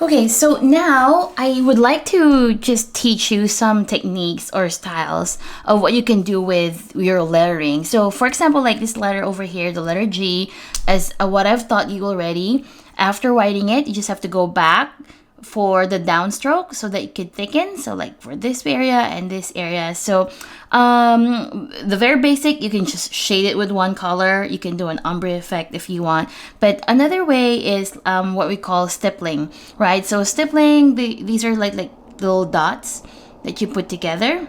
Okay, so now I would like to just teach you some techniques or styles of what you can do with your lettering. So for example, like this letter over here, the letter G, as what I've taught you already. After writing it, you just have to go back for the downstroke so that you could thicken. So like for this area and this area. So the very basic, you can just shade it with one color. You can do an ombre effect if you want. But another way is what we call stippling, right? So stippling, these are like little dots that you put together,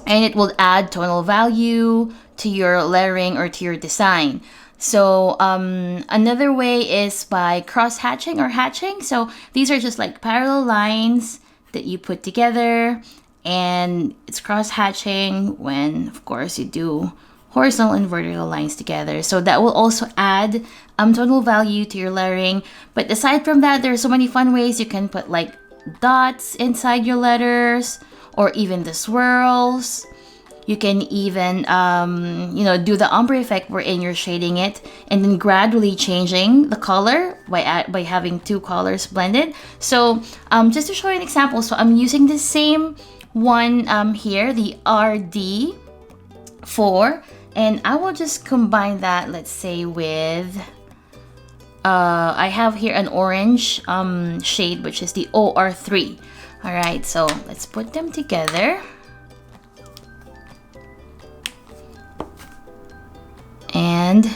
and it will add tonal value to your lettering or to your design. So another way is by cross hatching or hatching. So these are just like parallel lines that you put together, and it's cross hatching when, of course, you do horizontal and vertical lines together. So that will also add tonal value to your lettering. But aside from that, there are so many fun ways you can put like dots inside your letters, or even the swirls. You can even, do the ombre effect wherein you're shading it and then gradually changing the color by having two colors blended. So just to show you an example, so I'm using the same one here, the RD4, and I will just combine that, let's say, with, I have here an orange shade, which is the OR3. All right, so let's put them together. And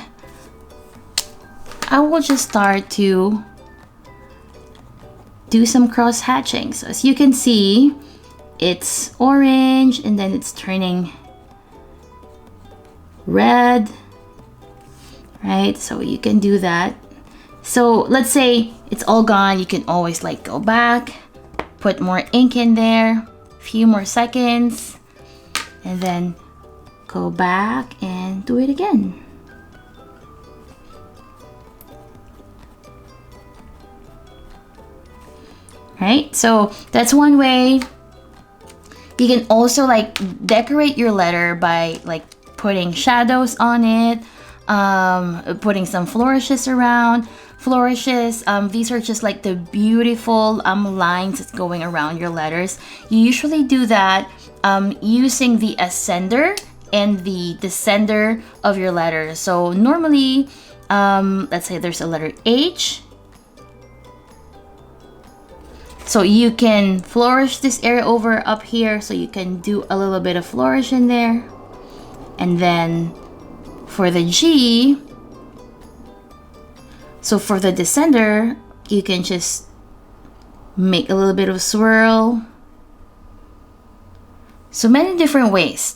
I will just start to do some cross hatching. So as you can see, it's orange and then it's turning red, right? So you can do that. So let's say it's all gone. You can always like go back, put more ink in there, a few more seconds, and then go back and do it again. Right? So that's one way. You can also like decorate your letter by like putting shadows on it, putting some flourishes around. Flourishes, these are just like the beautiful lines that's going around your letters. You usually do that using the ascender and the descender of your letters. So normally, let's say there's a letter H. So you can flourish this area over up here. So you can do a little bit of flourish in there. And then for the G, so for the descender, you can just make a little bit of swirl. So many different ways.